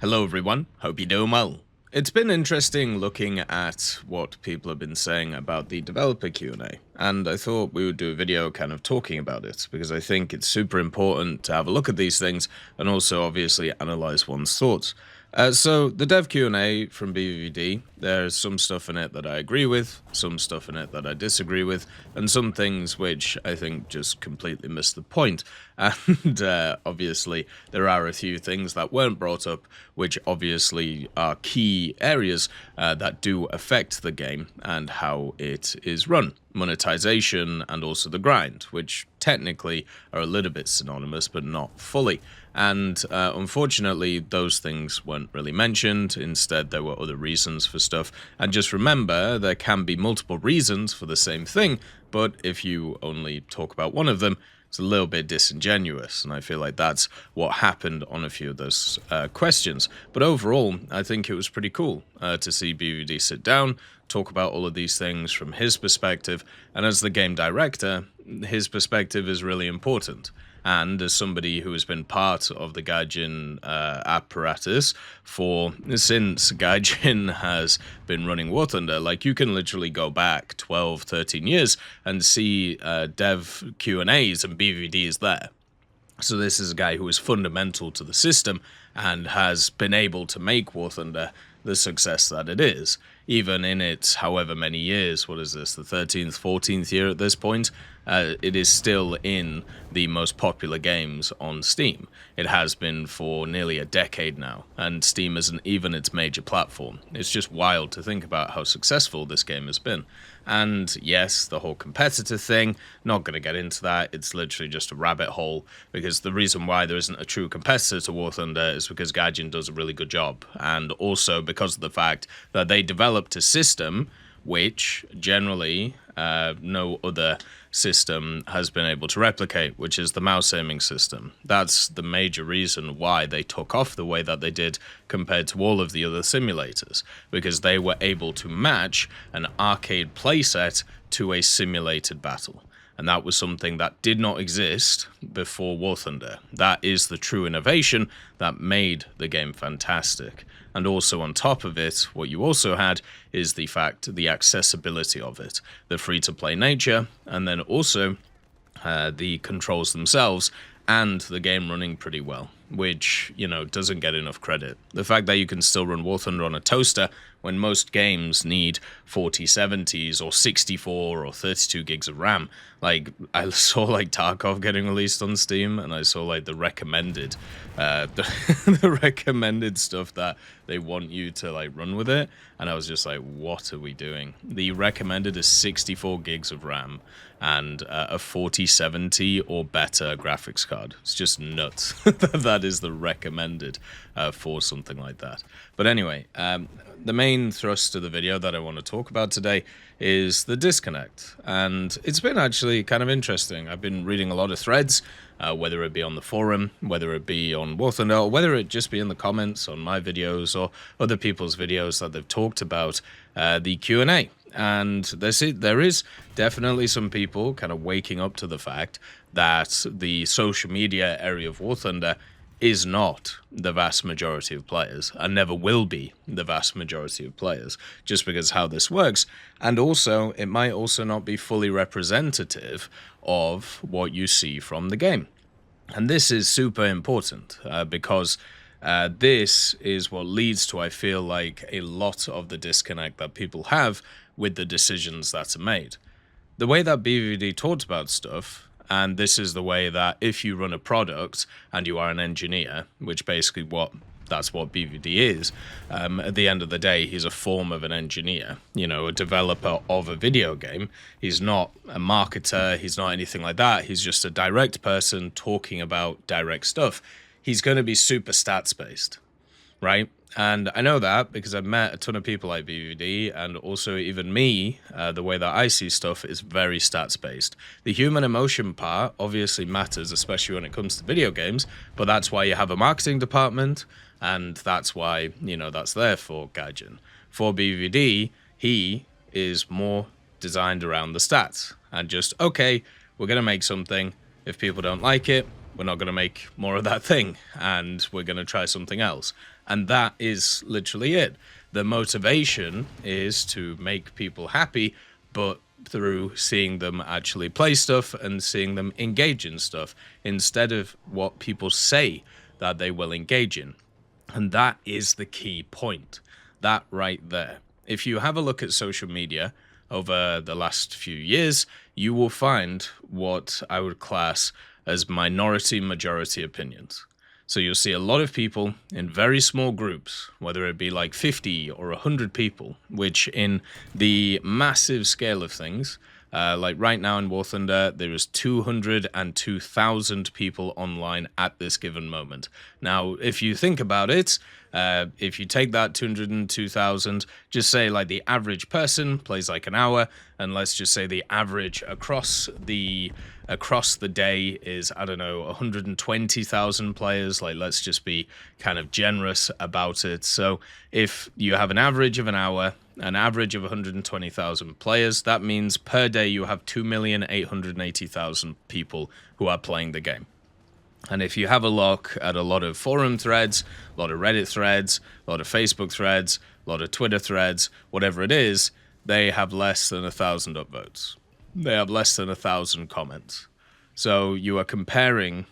Hello everyone, hope you're doing well. It's been interesting looking at what people have been saying about the developer Q&A, and I thought we would do a video kind of talking about it, because I think it's super important to have a look at these things, and also obviously analyze one's thoughts. So the dev Q&A from BVVD, there's some stuff in it that I agree with, some stuff in it that I disagree with, and some things which I think just completely miss the point. And obviously there are a few things that weren't brought up, which obviously are key areas that do affect the game and how it is run. Monetization and also the grind, which technically are a little bit synonymous, but not fully. And unfortunately, those things weren't really mentioned. Instead, there were other reasons for stuff. And just remember, there can be multiple reasons for the same thing, but if you only talk about one of them, it's a little bit disingenuous. And I feel like that's what happened on a few of those questions. But overall, I think it was pretty cool to see BVD sit down, talk about all of these things from his perspective. And as the game director, his perspective is really important. And as somebody who has been part of the Gaijin apparatus since Gaijin has been running War Thunder, like you can literally go back 12, 13 years and see dev Q&As and BVD is there. So this is a guy who is fundamental to the system and has been able to make War Thunder the success that it is. Even in its however many years, what is this, the 13th, 14th year at this point, it is still in the most popular games on Steam. It has been for nearly a decade now, and Steam isn't even its major platform. It's just wild to think about how successful this game has been. And yes, the whole competitor thing, not going to get into that. It's literally just a rabbit hole, because the reason why there isn't a true competitor to War Thunder is because Gaijin does a really good job, and also because of the fact that they developed a system which generally no other system has been able to replicate, which is the mouse aiming system. That's the major reason why they took off the way that they did compared to all of the other simulators, because they were able to match an arcade playset to a simulated battle. And that was something that did not exist before War Thunder. That is the true innovation that made the game fantastic. And also on top of it, what you also had is the accessibility of it, the free-to-play nature, and then also the controls themselves and the game running pretty well, which, you know, doesn't get enough credit. The fact that you can still run War Thunder on a toaster when most games need 4070s or 64 or 32 gigs of RAM. Like, I saw like Tarkov getting released on Steam, and I saw like the recommended the recommended stuff that they want you to like run with it, and I was just like, what are we doing? The recommended is 64 gigs of RAM and a 4070 or better graphics card. It's just nuts. That is the recommended for something like that. But anyway, the main thrust of the video that I want to talk about today is the disconnect. And it's been actually kind of interesting. I've been reading a lot of threads, whether it be on the forum, whether it be on War Thunder, or whether it just be in the comments on my videos or other people's videos that they've talked about the Q&A. And there is definitely some people kind of waking up to the fact that the social media area of War Thunder is not the vast majority of players, and never will be the vast majority of players, just because how this works. And also, it might also not be fully representative of what you see from the game. And this is super important, because this is what leads to, I feel like, a lot of the disconnect that people have with the decisions that are made. The way that BVD talked about stuff, and this is the way that if you run a product and you are an engineer, which basically that's what BVD is, at the end of the day, he's a form of an engineer, you know, a developer of a video game. He's not a marketer, he's not anything like that. He's just a direct person talking about direct stuff. He's going to be super stats-based, right? And I know that because I've met a ton of people like BVD, and also even me, the way that I see stuff is very stats-based. The human emotion part obviously matters, especially when it comes to video games, but that's why you have a marketing department, and that's why, you know, that's there for Gaijin. For BVD, he is more designed around the stats, and just, okay, we're going to make something. If people don't like it, we're not going to make more of that thing, and we're going to try something else. And that is literally it. The motivation is to make people happy, but through seeing them actually play stuff and seeing them engage in stuff instead of what people say that they will engage in. And that is the key point. That right there. If you have a look at social media over the last few years, you will find what I would class as minority-majority opinions. So you'll see a lot of people in very small groups, whether it be like 50 or 100 people, which in the massive scale of things, like right now in War Thunder, there is 202,000 people online at this given moment. Now, if you think about it, if you take that 202,000, just say like the average person plays like an hour, and let's just say the average across the day is, I don't know, 120,000 players. Like, let's just be kind of generous about it. So if you have an average of an hour, an average of 120,000 players, that means per day you have 2,880,000 people who are playing the game. And if you have a look at a lot of forum threads, a lot of Reddit threads, a lot of Facebook threads, a lot of Twitter threads, whatever it is, they have less than 1,000 upvotes. They have less than 1,000 comments. So you are comparing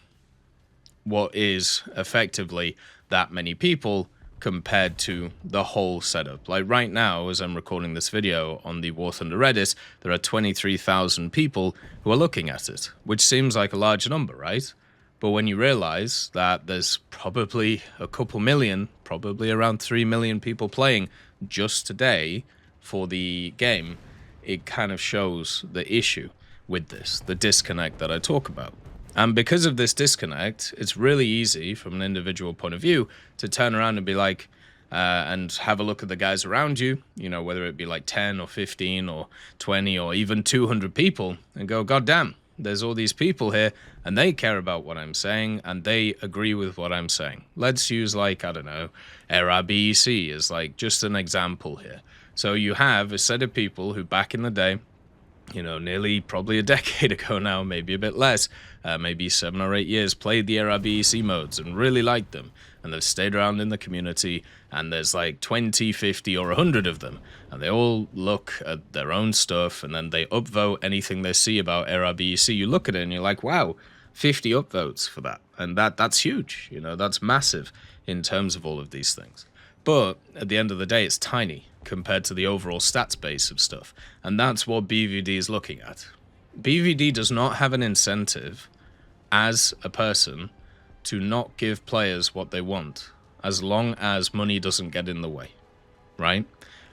what is effectively that many people compared to the whole setup. Like right now, as I'm recording this video on the War Thunder Reddit, there are 23,000 people who are looking at it, which seems like a large number, right? But when you realize that there's probably a couple million, probably around 3 million people playing just today for the game, it kind of shows the issue with this, the disconnect that I talk about. And because of this disconnect, it's really easy from an individual point of view to turn around and be like, and have a look at the guys around you, you know, whether it be like 10 or 15 or 20 or even 200 people, and go, God damn, there's all these people here and they care about what I'm saying and they agree with what I'm saying. Let's use like, I don't know, RBEC as like just an example here. So you have a set of people who back in the day, you know, nearly probably a decade ago now, maybe a bit less, maybe 7 or 8 years, played the RBEC modes and really liked them. And they've stayed around in the community, and there's like 20, 50, or 100 of them. And they all look at their own stuff, and then they upvote anything they see about RBEC. You look at it, and you're like, wow, 50 upvotes for that. And that's huge, you know, that's massive in terms of all of these things. But at the end of the day, it's tiny compared to the overall stats base of stuff. And that's what BVVD is looking at. BVVD does not have an incentive as a person to not give players what they want, as long as money doesn't get in the way, right?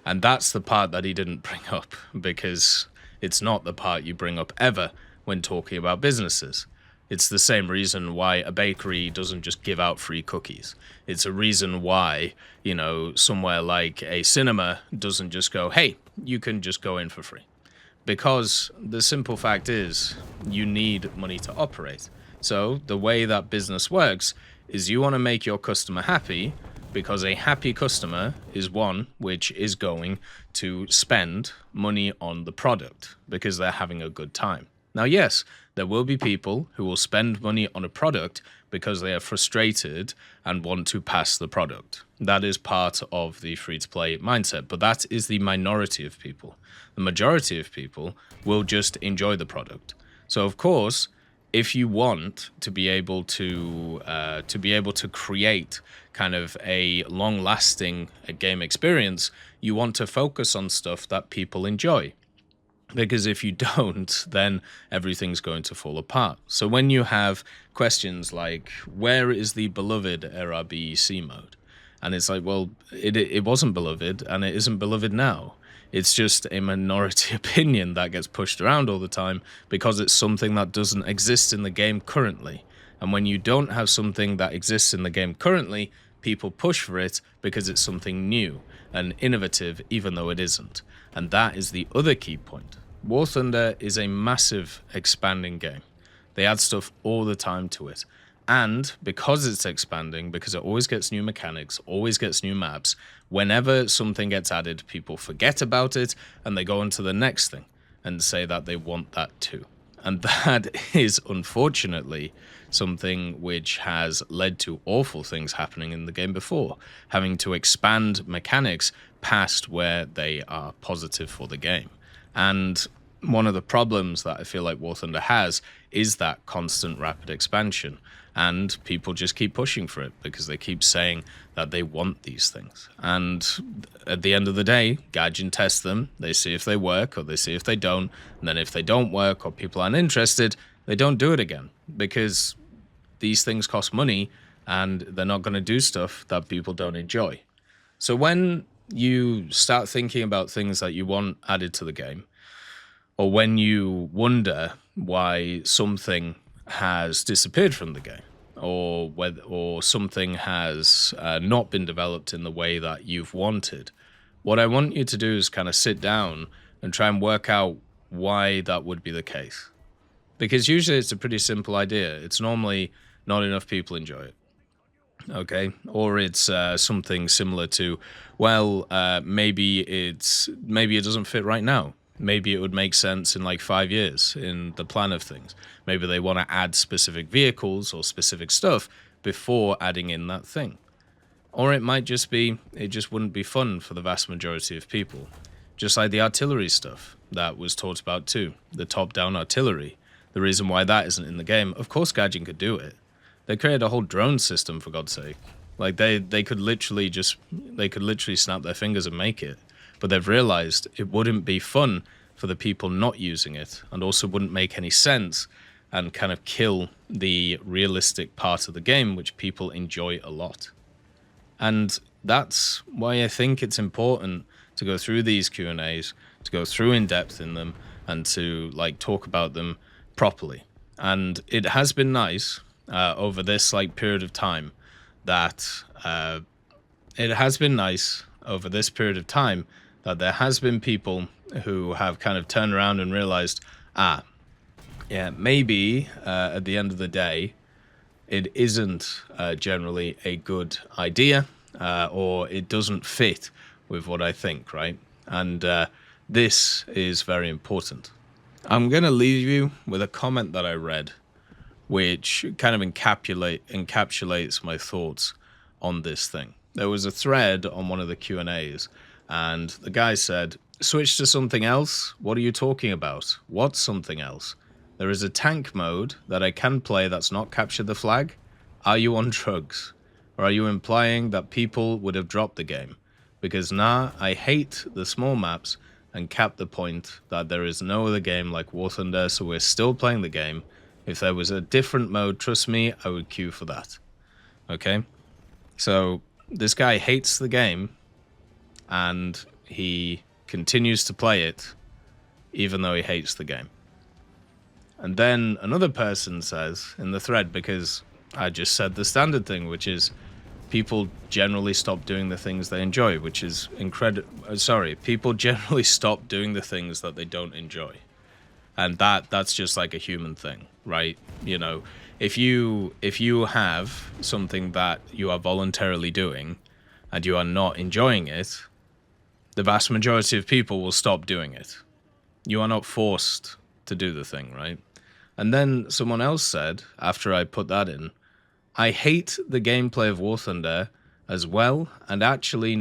And that's the part that he didn't bring up, because it's not the part you bring up ever when talking about businesses. It's the same reason why a bakery doesn't just give out free cookies. It's a reason why, you know, somewhere like a cinema doesn't just go, hey, you can just go in for free. Because the simple fact is, you need money to operate. So the way that business works is you want to make your customer happy, because a happy customer is one which is going to spend money on the product because they're having a good time. Now, yes, there will be people who will spend money on a product because they are frustrated and want to pass the product. That is part of the free-to-play mindset, but that is the minority of people. The majority of people will just enjoy the product. So, of course, if you want to be able to create kind of a long-lasting game experience, you want to focus on stuff that people enjoy. Because if you don't, then everything's going to fall apart. So when you have questions like, where is the beloved RBEC mode? And it's like, well, it wasn't beloved, and it isn't beloved now. It's just a minority opinion that gets pushed around all the time because it's something that doesn't exist in the game currently. And when you don't have something that exists in the game currently, people push for it because it's something new and innovative, even though it isn't. And that is the other key point. War Thunder is a massive expanding game. They add stuff all the time to it. And because it's expanding, because it always gets new mechanics, always gets new maps, whenever something gets added, people forget about it and they go on to the next thing and say that they want that too. And that is, unfortunately, something which has led to awful things happening in the game before, having to expand mechanics past where they are positive for the game. And one of the problems that I feel like War Thunder has is that constant rapid expansion. And people just keep pushing for it because they keep saying that they want these things. And at the end of the day, Gaijin tests them. They see if they work or they see if they don't. And then if they don't work or people aren't interested, they don't do it again. Because these things cost money and they're not going to do stuff that people don't enjoy. So when you start thinking about things that you want added to the game, or when you wonder why something has disappeared from the game, or something has not been developed in the way that you've wanted, what I want you to do is kind of sit down and try and work out why that would be the case. Because usually it's a pretty simple idea. It's normally not enough people enjoy it. Okay, or it's something similar to, well, maybe it doesn't fit right now. Maybe it would make sense in like 5 years in the plan of things. Maybe they want to add specific vehicles or specific stuff before adding in that thing. Or it might just be, it just wouldn't be fun for the vast majority of people. Just like the artillery stuff that was talked about too, the top-down artillery. The reason why that isn't in the game, of course Gaijin could do it. They created a whole drone system, for God's sake. Like they could literally snap their fingers and make it. But they've realized it wouldn't be fun for the people not using it, and also wouldn't make any sense and kind of kill the realistic part of the game, which people enjoy a lot. And that's why I think it's important to go through these Q&As, to go through in depth in them, and to like talk about them properly. And it has been nice over this like period of time that there has been people who have kind of turned around and realized, maybe at the end of the day, it isn't generally a good idea, or it doesn't fit with what I think, right? And this is very important. I'm going to leave you with a comment that I read, which kind of encapsulates my thoughts on this thing. There was a thread on one of the Q&As, and the guy said, "Switch to something else? What are you talking about? What's something else? There is a tank mode that I can play that's not capture the flag. Are you on drugs? Or are you implying that people would have dropped the game? Because I hate the small maps and cap the point that there is no other game like War Thunder, so we're still playing the game. If there was a different mode, trust me, I would queue for that." Okay? So this guy hates the game, and he continues to play it even though he hates the game. And then another person says in the thread, because I just said the standard thing, which is people generally stop doing the things they enjoy, which is people generally stop doing the things that they don't enjoy. And that's just like a human thing, right? You know, if you have something that you are voluntarily doing and you are not enjoying it, the vast majority of people will stop doing it. You are not forced to do the thing, right? And then someone else said, after I put that in, "I hate the gameplay of War Thunder as well, and actually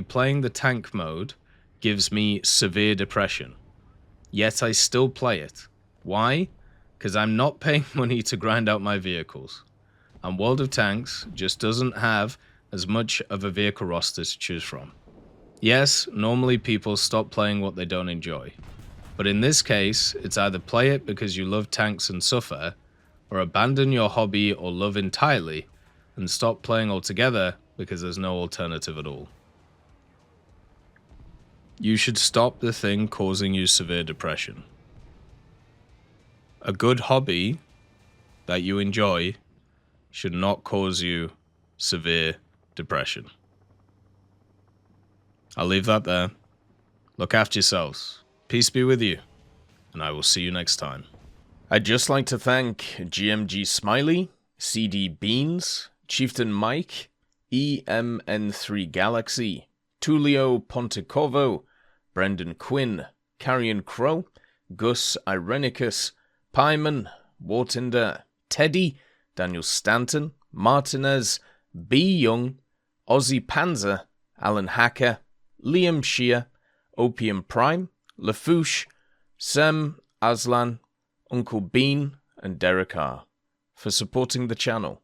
playing the tank mode gives me severe depression. Yet I still play it. Why? Because I'm not paying money to grind out my vehicles. And World of Tanks just doesn't have as much of a vehicle roster to choose from. Yes, normally people stop playing what they don't enjoy. But in this case, it's either play it because you love tanks and suffer, or abandon your hobby or love entirely and stop playing altogether because there's no alternative at all. You should stop the thing causing you severe depression. A good hobby that you enjoy should not cause you severe depression." I'll leave that there. Look after yourselves. Peace be with you, and I will see you next time. I'd just like to thank GMG Smiley, CD Beans, Chieftain Mike, EMN3 Galaxy, Tulio Pontecorvo, Brendan Quinn, Carrion Crow, Gus Irenicus, Pyman, Wartinder, Teddy, Daniel Stanton, Martinez, B. Young, Ozzy Panzer, Alan Hacker, Liam Shea, Opium Prime, Lafouche, Sem Aslan, Uncle Bean, and Derek R. for supporting the channel.